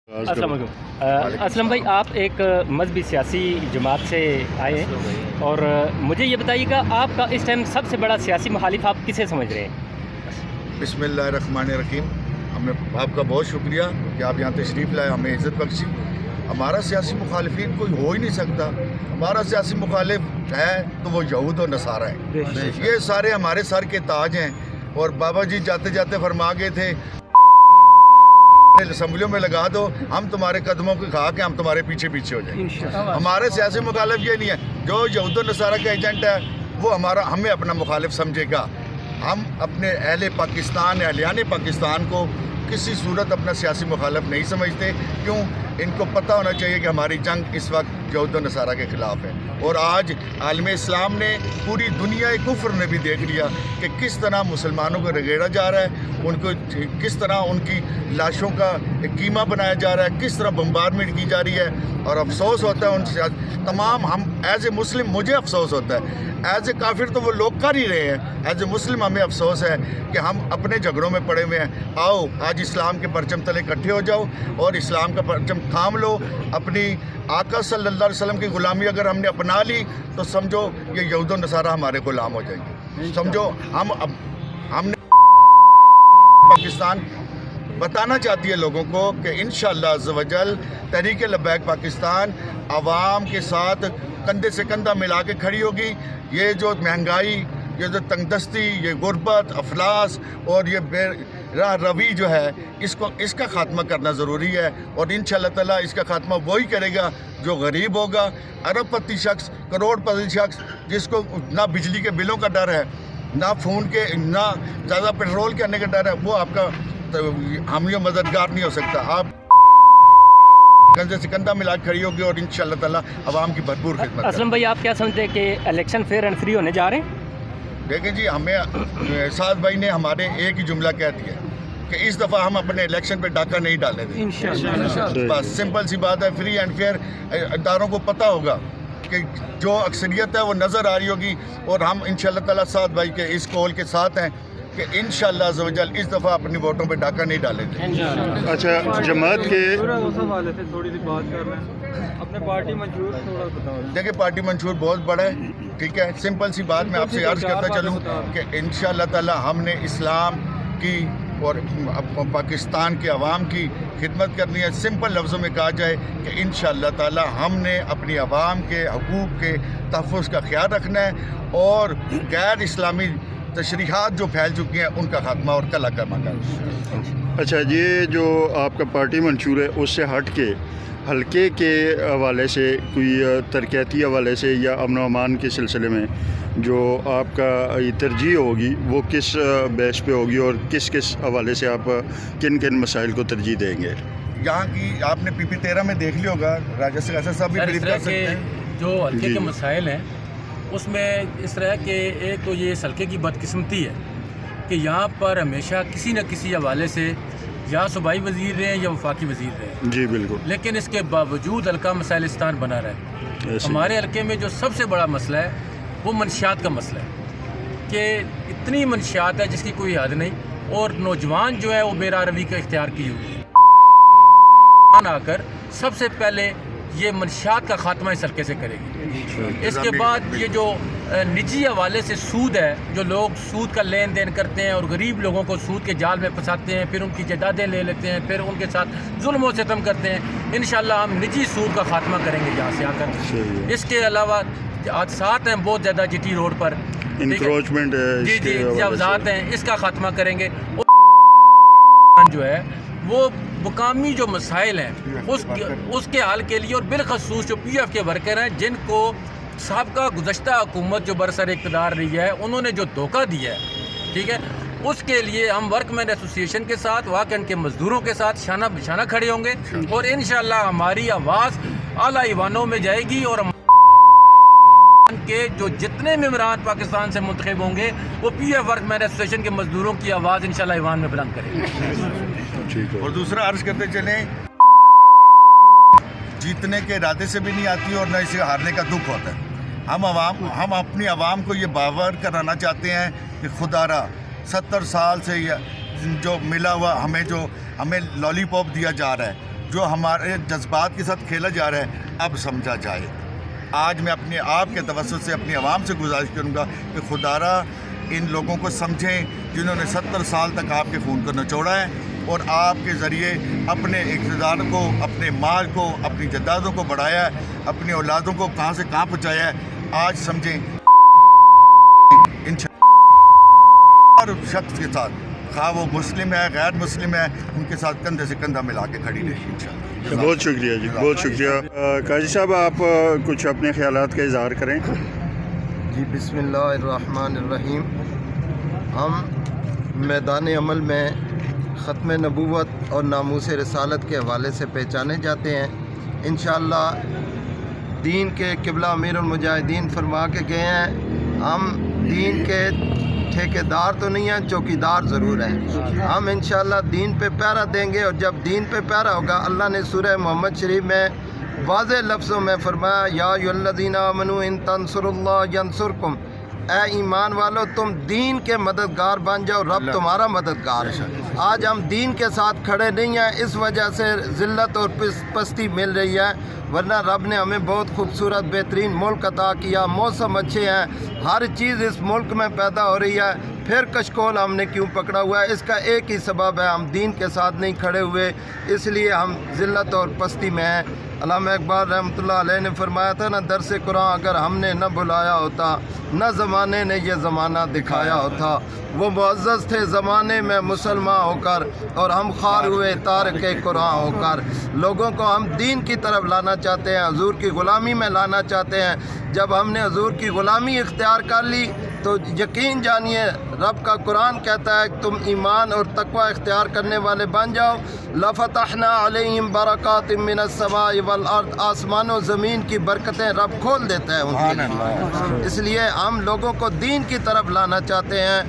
अस्सलाम वालेकुम। असलम भाई, आप एक मजहबी सियासी जमात से आए हैं और मुझे ये बताइएगा आपका इस टाइम सबसे बड़ा सियासी मुखालिफ आप किसे समझ रहे हैं? बिस्मिल्लाहिर्रहमानिर्रहीम। आपका बहुत शुक्रिया कि आप यहाँ तशरीफ़ लाए, हमें इज़्ज़त बख्शी। हमारा सियासी मुखालिफिन कोई हो ही नहीं सकता। हमारा सियासी मुखालिफ है तो वो यहूद और नसारा है। ये सारे हमारे सर के ताज हैं। और बाबा जी जाते जाते फरमा गए थे, असम्बलियों में लगा दो, हम तुम्हारे कदमों को खा के हम तुम्हारे पीछे पीछे हो जाएंगे। हमारे सियासी मुखालिफ ये नहीं है। जो यहूद और नसारा का एजेंट है वो हमें अपना मुखालिफ समझेगा। हम अपने अहले पाकिस्तान, अहलियान पाकिस्तान को किसी सूरत अपना सियासी मुखालिफ नहीं समझते। क्यों? इनको पता होना चाहिए कि हमारी जंग इस वक्त यहूद और नसारा के ख़िलाफ़ है। और आज आलम इस्लाम ने, पूरी दुनिया कुफ्र ने भी देख लिया कि किस तरह मुसलमानों को रगेड़ा जा रहा है, उनको किस तरह उनकी लाशों का कीमा बनाया जा रहा है, किस तरह बम्बारमेंट की जा रही है। और अफसोस होता है उन तमाम, हम एज ए मुस्लिम, मुझे अफसोस होता है, एज ए काफिर तो वो लोग कर ही रहे हैं, एज ए मुस्लिम हमें अफसोस है कि हम अपने झगड़ों में पड़े हुए हैं। आओ आज इस्लाम के परचम तले इकट्ठे हो जाओ और इस्लाम का परचम थाम लो। अपनी आका सल्लल्लाहु अलैहि वसल्लम की ग़ुलामी अगर हमने अपना ली तो समझो ये यहूद और नसारा हमारे ग़ुलाम हो जाएंगे। समझो हमने पाकिस्तान बताना चाहती है लोगों को कि इंशाअल्लाह अज़्ज़ व जल तहरीक लब्बैक पाकिस्तान आवाम के साथ कंधे से कंधा मिला के खड़ी होगी। ये जो महंगाई, ये जो तंगदस्ती, ये गुर्बत, अफलास और ये बेराह रवी जो है, इसका ख़ात्मा करना ज़रूरी है। और इंशाअल्लाह ताला इसका ख़ात्मा वही करेगा जो गरीब होगा। अरबपति शख्स, करोड़पति शख्स, जिसको ना बिजली के बिलों का डर है, ना फ़ोन के, ना ज़्यादा पेट्रोल के आने का डर है, वो आपका हामी मददगार नहीं हो सकता। आप कंधे से कंधा मिला खड़ी होगी और इंशाअल्लाह ताला आवाम की भरपूर खिदमत। असलम भाई, आप क्या समझते हैं कि इलेक्शन फेयर एंड फ्री होने जा रहे हैं? देखें जी, हमें साद भाई ने हमारे एक ही जुमला कह दिया कि इस दफ़ा हम अपने इलेक्शन पे डाका नहीं डालेंगे इंशाअल्लाह। बस सिंपल सी बात है। फ्री एंड फेयर इदारों को पता होगा कि जो अक्सरियत है वो नज़र आ रही होगी। और हम इंशाअल्लाह ताला साद भाई के इस कॉल के साथ हैं कि इंशाअल्लाह अज़्ज़ व जल इस दफ़ा अपनी वोटों पे डाका नहीं डालेंगे। अच्छा, जमात के थोड़ी सी बात कर रहे हैं, अपने पार्टी मंशूर थोड़ा बताओ। देखिए, पार्टी मंशूर बहुत बड़ा है, ठीक है। सिंपल सी बात मैं आपसे अर्ज़ करता चलूँ कि इंशाअल्लाह ताला हमने इस्लाम की और पाकिस्तान के अवाम की खिदमत करनी है। सिंपल लफ्ज़ों में कहा जाए कि इंशाअल्लाह ताला हमने अपनी अवाम के हकूक़ के तहफ़्फ़ुज़ का ख्याल रखना है और गैर इस्लामी तशरीहात जो फैल चुकी हैं उनका खात्मा और कला करना है। अच्छा, ये जो आपका पार्टी मंशूर है उससे हट के हल्के के हवाले से, कोई तरक्याती हवाले से या अमन व अमान के सिलसिले में जो आपका तरजीह होगी वो किस बेस पे होगी और किस किस हवाले से आप किन किन मसाइल को तरजीह देंगे? यहाँ की आपने PP13 में देख लिया होगा, राजा सिंह साहब भी ब्रीफ कर सकते हैं। जो हल्के के मसाइल हैं उसमें इस तरह के, एक तो ये हल्के की बदकिस्मती है कि यहाँ पर हमेशा किसी न किसी हवाले से या सूबाई वज़ीर रहे या वफाकी वज़ीर रहे। जी बिल्कुल। लेकिन इसके बावजूद हल्का मसाइलिस्तान बना रहे। हमारे हल्के में जो सबसे बड़ा मसला है वो मनशियात का मसला है कि इतनी मनशियात है जिसकी कोई हद नहीं। और नौजवान जो है वो बेराह रवी का इख्तियार की हुई है, आकर सबसे पहले ये मनशियात का खात्मा इस हल्के से करेगी। इसके बाद ये जो निजी हवाले से सूद है, जो लोग सूद का लेन देन करते हैं और गरीब लोगों को सूद के जाल में फंसाते हैं, फिर उनकी जायदादें ले लेते हैं, फिर उनके साथ जुल्म व सितम करते हैं, इंशाअल्लाह हम निजी सूद का खात्मा करेंगे यहाँ से आकर। इसके अलावा हादसात हैं बहुत ज़्यादा GT रोड पर, इंक्रोचमेंट जी तजावुज़ात हैं, इसका खात्मा करेंगे। जो है वो मुकामी जो मसाइल हैं उसके हल के लिए, और बिलखसूस जो PF के वर्कर हैं जिनको साबका गुज़श्ता हुकूमत जो बरसर इक़्तिदार रही है उन्होंने जो धोखा दिया है, ठीक है, उसके लिए हम वर्कमैन एसोसिएशन के साथ, वाकन के मज़दूरों के साथ शाना बिशाना खड़े होंगे और इंशाअल्लाह हमारी आवाज़ आला ईवानों में जाएगी। और के जो जितने मेंबरान पाकिस्तान से मुंतखब होंगे वो PF वर्कमैन एसोसिएशन के मज़दूरों की आवाज़ इंशाअल्लाह ईवान में बुलंद करेंगे। और दूसरा अर्ज़ करते चले, जीतने के इरादे से भी नहीं आती और न इसे हारने का दुख होता है। हम अपनी आवाम को ये बावर कराना चाहते हैं कि खुदारा 70 साल से जो मिला हुआ हमें लॉलीपॉप दिया जा रहा है جو ہمارے جذبات کے ساتھ کھیلا جا رہا ہے اب سمجھا جائے۔ آج میں اپنے آپ کے توسط سے اپنی عوام سے گزارش کروں گا کہ خدا را ان لوگوں کو سمجھیں جنہوں نے 70 سال تک آپ کے خون کو نچوڑا ہے اور آپ کے ذریعے اپنے اقتدار کو، اپنے مال کو، اپنی جدادوں کو بڑھایا ہے، اپنی اولادوں کو کہاں سے کہاں پہنچایا ہے۔ آج سمجھیں ان ہر شخص کے ساتھ، خواہ وہ مسلم ہے غیر مسلم ہے، ان کے ساتھ کندھے سے کندھا ملا کے کھڑی رہے گی انشاءاللہ۔ بہت شکریہ جی، بہت شکریہ۔ قاضی صاحب آپ کچھ اپنے خیالات کا اظہار کریں۔ جی بسم اللہ الرحمن الرحیم۔ ہم میدان عمل میں ختم نبوت اور ناموس رسالت کے حوالے سے پہچانے جاتے ہیں۔ انشاءاللہ دین کے قبلہ امیر المجاہدین فرما کے گئے ہیں، ہم دین کے ٹھیکیدار تو نہیں ہیں، چوکیدار ضرور ہیں۔ ہم انشاءاللہ دین پہ پہرا دیں گے، اور جب دین پہ پہرا ہوگا، اللہ نے سورہ محمد شریف میں واضح لفظوں میں فرمایا یا ایھا الذین آمنوا ان تنصروا اللہ ینصرکم، اے ایمان والو تم دین کے مددگار بن جاؤ، رب تمہارا مددگار ہے۔ آج ہم دین کے ساتھ کھڑے نہیں ہیں، اس وجہ سے ذلت اور پستی مل رہی ہے، ورنہ رب نے ہمیں بہت خوبصورت بہترین ملک عطا کیا، موسم اچھے ہیں، ہر چیز اس ملک میں پیدا ہو رہی ہے، پھر کشکول ہم نے کیوں پکڑا ہوا ہے؟ اس کا ایک ہی سبب ہے، ہم دین کے ساتھ نہیں کھڑے ہوئے، اس لیے ہم ذلت اور پستی میں ہیں۔ علامہ اقبال رحمۃ اللہ علیہ نے فرمایا تھا نا، درس قرآن اگر ہم نے نہ بلایا ہوتا، نہ زمانے نے یہ زمانہ دکھایا ہوتا، وہ معزز تھے زمانے میں مسلمان ہو کر، اور ہم خوار ہوئے تارک قرآن ہو کر۔ لوگوں کو ہم دین کی طرف لانا چاہتے ہیں، حضور کی غلامی میں لانا چاہتے ہیں۔ جب ہم نے حضور کی غلامی اختیار کر لی تو یقین جانیے رب کا قرآن کہتا ہے کہ تم ایمان اور تقوی اختیار کرنے والے بن جاؤ، لَفَتَحْنَا عَلَيْهِمْ بَرَكَاتٍ مِّنَ السَّمَاءِ وَالْأَرْضِ، آسمان و زمین کی برکتیں رب کھول دیتا ہے ان کے لیے۔ اس لیے ہم لوگوں کو دین کی طرف لانا چاہتے ہیں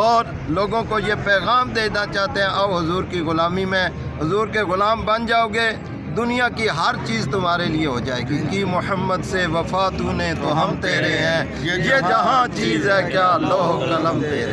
اور لوگوں کو یہ پیغام دینا چاہتے ہیں، آؤ حضور کی غلامی میں، حضور کے غلام بن جاؤ گے، دنیا کی ہر چیز تمہارے لیے ہو جائے گی۔ کی محمد سے وفا تو نے تو ہم تیرے ہیں، یہ جہاں چیز ہے کیا لوح قلم تیرے۔